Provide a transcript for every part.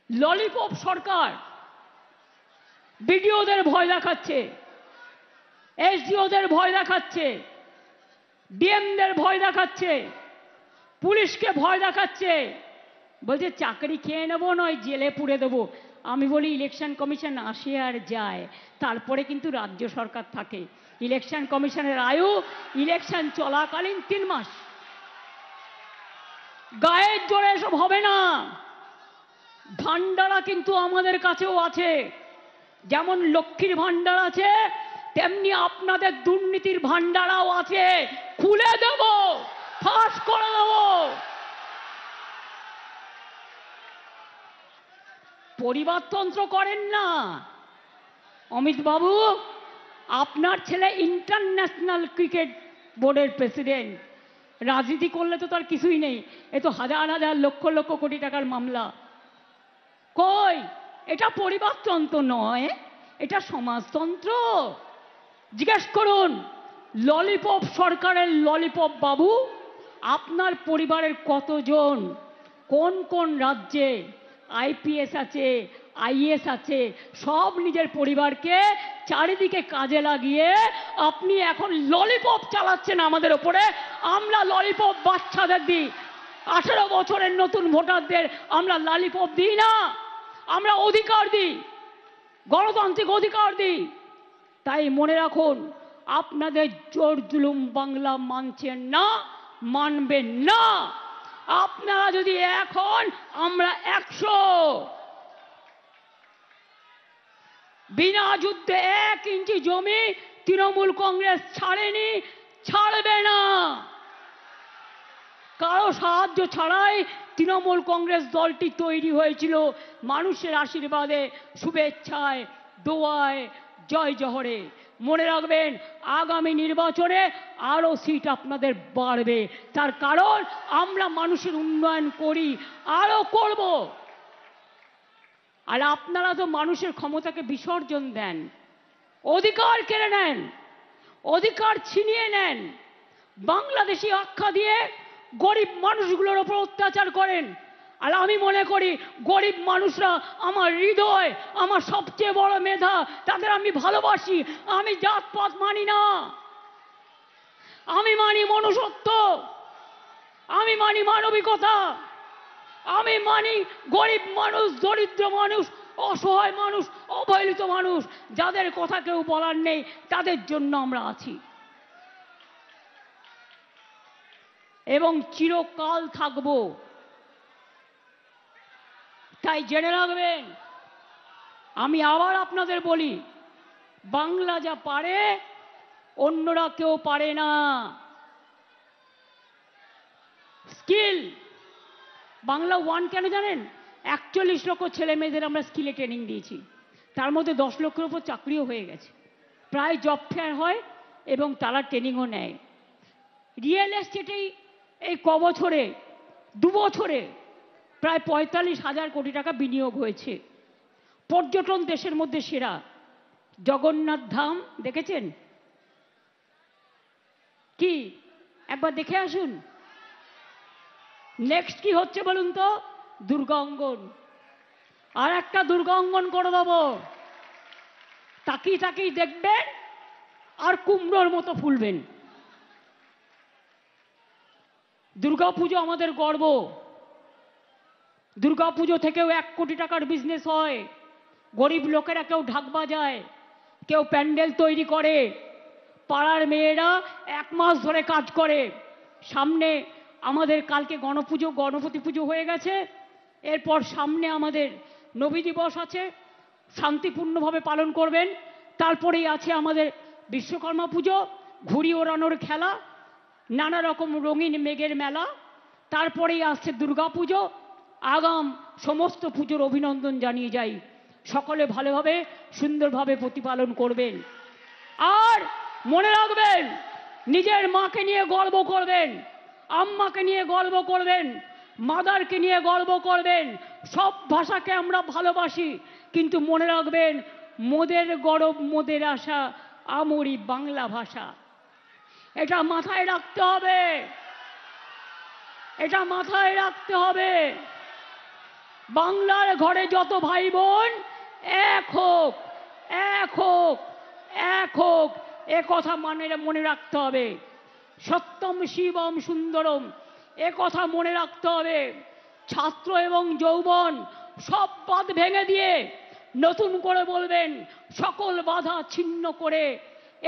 Lollipop সরকার বিডিওদের ভয় দেখাচ্ছে, এসডিওদের ভয় দেখাচ্ছে, ডিএমদের ভয় দেখাচ্ছে, পুলিশকে ভয় দেখাচ্ছে, বলছে চাকরি খেয়ে নেবো নয় জেলে পুড়ে দেবো। আমি বলি ইলেকশন কমিশন আসে আর যায়, তারপরে কিন্তু রাজ্য সরকার থাকে। ইলেকশন কমিশনের আয়ু ইলেকশন চলাকালীন 3 মাস। গায়ের জোরে এসব হবে না। ভান্ডারা কিন্তু আমাদের কাছেও আছে, যেমন লক্ষ্মীর ভান্ডার আছে তেমনি আপনাদের দুর্নীতির ভান্ডারাও আছে। খুলে দেব, ফাঁস করে দেব। পরিবারতন্ত্র করেন না অমিত বাবু। আপনার ছেলে ইন্টারন্যাশনাল ক্রিকেট বোর্ডের প্রেসিডেন্ট, রাজনীতি করলে তো তার কিছুই নেই। এ তো হাজার হাজার লক্ষ লক্ষ কোটি টাকার মামলা। কই, এটা পরিবারতন্ত্র নয়, এটা সমাজতন্ত্র। জিজ্ঞেস করুন ললিপপ সরকারের ললিপপ বাবু আপনার পরিবারের কতজন, কোন কোন রাজ্যে আইপিএস আছে, আইএস আছে, সব নিজের পরিবারকে চারিদিকে কাজে লাগিয়ে আপনি এখন ললিপপ চালাচ্ছেন আমাদের ওপরে। আমরা ললিপপ বাচ্চাদের দিই, 18 বছরের নতুন ভোটারদের আমরা ললিপপ দিই না, আমরা অধিকার দিই, গণতান্ত্রিক অধিকার দিই। তাই মনে রাখুন, আপনাদের জোর জুলুম বাংলা মানছেন না, মানবেন না। আপনারা যদি এখন, আমরা 100। বিনা যুদ্ধে 1 ইঞ্চি জমি তৃণমূল কংগ্রেস ছাড়েনি, ছাড়বে না। কারো সাহায্য ছাড়াই তৃণমূল কংগ্রেস দলটি তৈরি হয়েছিল, মানুষের আশীর্বাদে, শুভেচ্ছায়, দোয়ায়, জয় জহরে। মনে রাখবেন আগামী নির্বাচনে আরো সিট আপনাদের বাড়বে, তার কারণ আমরা মানুষের উন্নয়ন করি, আরো করব। আর আপনারা তো মানুষের ক্ষমতাকে বিসর্জন দেন, অধিকার কেড়ে নেন, অধিকার ছিনিয়ে নেন, বাংলাদেশি আখ্যা দিয়ে গরিব মানুষগুলোর ওপর অত্যাচার করেন। আর আমি মনে করি গরিব মানুষরা আমার হৃদয়, আমার সবচেয়ে বড় মেধা, তাদের আমি ভালোবাসি। আমি জাতপাত মানি না, আমি মানি মনুষ্যত্ব, আমি মানি মানবিকতা, আমি মানি গরিব মানুষ, দরিদ্র মানুষ, অসহায় মানুষ, অবহেলিত মানুষ, যাদের কথা কেউ বলার নেই, তাদের জন্য আমরা আছি এবং চিরকাল থাকব। তাই জেনে রাখবেন, আমি আবার আপনাদের বলি, বাংলা যা পারে অন্যরা কেউ পারে না। স্কিল বাংলা 1 কেন জানেন? 41 লক্ষ ছেলে মেয়েদের আমরা স্কিলে ট্রেনিং দিয়েছি, তার মধ্যে 10 লক্ষের উপর চাকরিও হয়ে গেছে। প্রায় জব ফেয়ার হয় এবং তারা ট্রেনিংও নেয়। রিয়েল এস্টেটেই এই বছরে 2 বছরে প্রায় 45,000 কোটি টাকা বিনিয়োগ হয়েছে। পর্যটন দেশের মধ্যে সেরা। জগন্নাথ ধাম দেখেছেন কি? একবার দেখে আসুন। নেক্সট কি হচ্ছে বলুন তো? দুর্গা অঙ্গন। আর একটা দুর্গা অঙ্গন করে দেবো, তাকিয়ে তাকিয়ে দেখবেন আর কুমড়োর মতো ফুলবেন। দুর্গাপুজো আমাদের গর্ব। দুর্গাপুজো থেকেও 1 কোটি টাকার বিজনেস হয়। গরিব লোকেরা কেউ ঢাক বাজায়, কেউ প্যান্ডেল তৈরি করে, পাড়ার মেয়েরা 1 মাস ধরে কাজ করে। সামনে আমাদের কালকে গণপতি পুজো হয়ে গেছে, এরপর সামনে আমাদের নবী দিবস আছে, শান্তিপূর্ণভাবে পালন করবেন। তারপরেই আছে আমাদের বিশ্বকর্মা পুজো, ঘুড়ি ওড়ানোর খেলা, নানা রকম রঙিন মেঘের মেলা, তারপরেই আসছে দুর্গা পুজো। আগাম সমস্ত পুজোর অভিনন্দন জানিয়ে যাই, সকলে ভালোভাবে সুন্দরভাবে প্রতিপালন করবেন। আর মনে রাখবেন, নিজের মাকে নিয়ে গর্ব করবেন, আম্মাকে নিয়ে গর্ব করবেন, মাদারকে নিয়ে গর্ব করবেন। সব ভাষাকে আমরা ভালোবাসি, কিন্তু মনে রাখবেন মোদের গরব মোদের আশা, আমরি বাংলা ভাষা। এটা মাথায় রাখতে হবে, এটা মাথায় রাখতে হবে। বাংলার ঘরে যত ভাই বোন এক হোক, এক হোক, এক হোক, এ কথা মনে রাখতে হবে। সত্যম শিবম সুন্দরম, এ কথা মনে রাখতে হবে। ছাত্র এবং যৌবন সব বাঁধ ভেঙে দিয়ে নতুন করে বলবেন, সকল বাধা ছিন্ন করে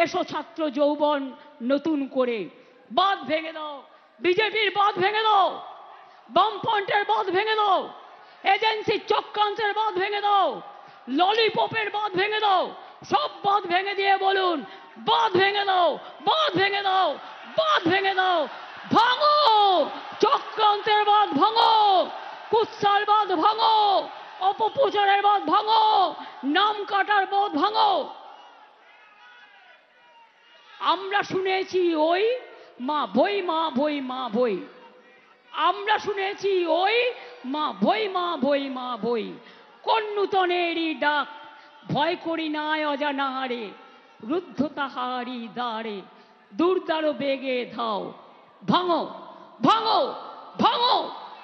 এসো ছাত্র যৌবন নতুন করে। বাঁধ ভেঙে দাও, বিজেপির বাঁধ ভেঙে দাও, বামফ্রন্টের বাঁধ ভেঙে দাও, এজেন্সির চক্রান্তের বাঁধ ভেঙে দাও, ললিপপের বাঁধ ভেঙে দাও, সব বাঁধ ভেঙে দিয়ে বলুন, বাঁধ ভেঙে দাও, বাঁধ ভেঙে দাও, বাঁধ ভেঙে দাও। ভাঙো চক্রান্তের বাঁধ, ভাঙো কুৎসার বাঁধ, ভাঙো অপপ্রচারের বাঁধ, ভাঙো নাম কাটার বাঁধ, ভাঙো। আমরা শুনেছি ওই মা ভই, মা ভই, মা ভই। আমরা শুনেছি ওই মা ভই, মা ভই, মা ভই। কোন নূতনেরই ডাক, ভয় করি নাই অজানাহারে, রুদ্ধ তাহারি দ্বারে দুর্দার বেগে ধাও। ভাঙো, ভাঙো, ভাঙো,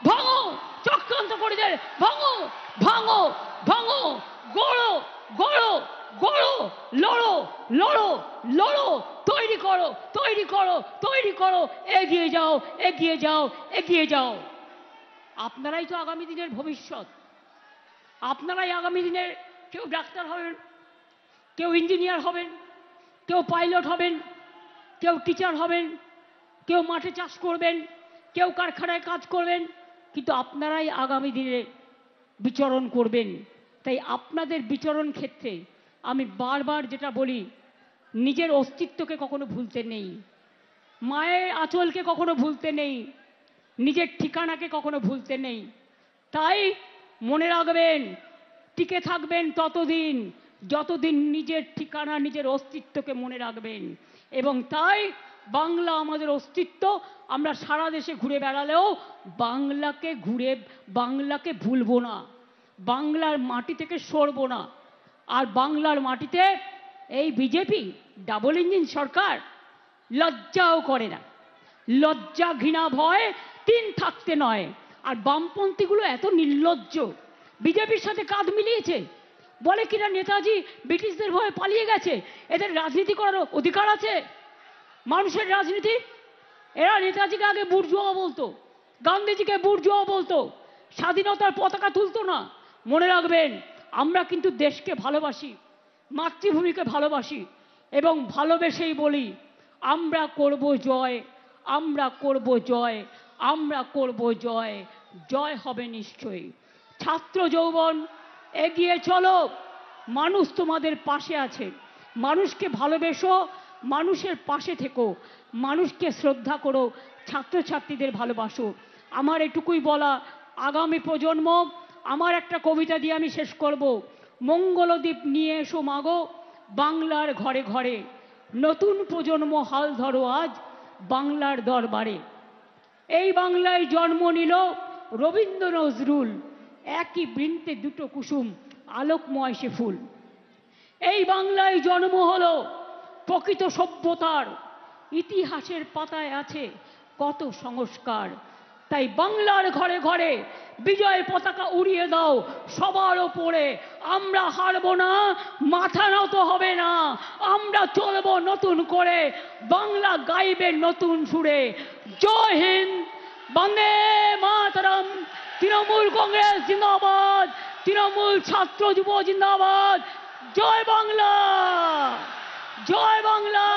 ভাঙো চক্রান্ত করে দেয়, ভাঙো, ভাঙো, ভাঙো, গড়ো, গড়ো, গড়ো, লড়ো, লড়ো, লড়ো, তৈরি করো, তৈরি করো, তৈরি করো, এগিয়ে যাও, এগিয়ে যাও, এগিয়ে যাও। আপনারাই তো আগামী দিনের ভবিষ্যৎ। আপনারাই আগামী দিনের, কেউ ডাক্তার হবেন, কেউ ইঞ্জিনিয়ার হবেন, কেউ পাইলট হবেন, কেউ টিচার হবেন, কেউ মাঠে চাষ করবেন, কেউ কারখানায় কাজ করবেন, কিন্তু আপনারাই আগামী দিনে বিচরণ করবেন। তাই আপনাদের বিচরণ ক্ষেত্রে আমি বারবার যেটা বলি, নিজের অস্তিত্বকে কখনো ভুলতে নেই, মায়ের আঁচলকে কখনো ভুলতে নেই, নিজের ঠিকানাকে কখনো ভুলতে নেই। তাই মনে রাখবেন, টিকে থাকবেন ততদিন যতদিন নিজের ঠিকানা, নিজের অস্তিত্বকে মনে রাখবেন। এবং তাই বাংলা আমাদের অস্তিত্ব। আমরা সারা দেশে ঘুরে বেড়ালেও বাংলাকে ভুলবো না, বাংলার মাটি থেকে সরবো না। আর বাংলার মাটিতে এই বিজেপি ডাবল ইঞ্জিন সরকার লজ্জাও করে না। লজ্জা, ঘৃণা, ভয় তিন থাকতে নয়। আর বামপন্থীগুলো এত নির্লজ্জ, বিজেপির সাথে কাঁধ মিলিয়েছে, বলে কিনা নেতাজি ব্রিটিশদের ভয়ে পালিয়ে গেছে, এদের রাজনীতি করার অধিকার আছে। মানুষের রাজনীতি, এরা নেতাজিকে আগে বুর্জোয়া বলতো, গান্ধীজিকে বুর্জোয়া বলতো, স্বাধীনতার পতাকা তুলতো না। মনে রাখবেন, আমরা কিন্তু দেশকে ভালোবাসি, মাতৃভূমিকে ভালোবাসি, এবং ভালোবেসেই বলি, আমরা করব জয়, আমরা করব জয়, আমরা করব জয়, জয় হবে নিশ্চয়ই। ছাত্র যৌবন এগিয়ে চলো, মানুষ তোমাদের পাশে আছে। মানুষকে ভালোবেসো, মানুষের পাশে থেকো, মানুষকে শ্রদ্ধা করো, ছাত্রছাত্রীদের ভালোবাসো। আমার এটুকুই বলা। আগামী প্রজন্ম, আমার একটা কবিতা দিয়ে আমি শেষ করব। মঙ্গলদ্বীপ নিয়ে এসো মাগো বাংলার ঘরে ঘরে, নতুন প্রজন্ম হাল ধরো আজ বাংলার দরবারে। এই বাংলায় জন্ম নিল রবীন্দ্র নজরুল, একই বৃন্তে দুটো কুসুম আলোকময় সে ফুল। এই বাংলায় জন্ম হলো প্রকৃত সভ্যতার, ইতিহাসের পাতায় আছে কত সংস্কার। তাই বাংলার ঘরে ঘরে বিজয় পতাকা উড়িয়ে দাও সবার ওপরে। আমরা হারবো না, মাথা নত হবে না, আমরা চলবো নতুন করে, বাংলা গাইবে নতুন সুরে। জয় হিন্দ, বন্দে মাতরম। তৃণমূল কংগ্রেস জিন্দাবাদ, তৃণমূল ছাত্র যুব জিন্দাবাদ। জয় বাংলা, জয় বাংলা,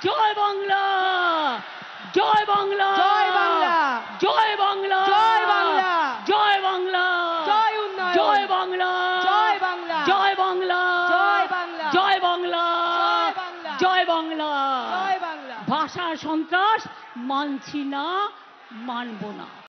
জয় বাংলা, জয় বাংলা, জয় বাংলা, জয় বাংলা, জয় বাংলা, জয় বাংলা, জয় উন্নয়ন, জয় বাংলা, জয় বাংলা, জয় বাংলা, জয় বাংলা, জয় বাংলা, জয় বাংলা, জয় বাংলা। জয় বাংলা। ভাষা সন্ত্রাস মানছি না, মানব না।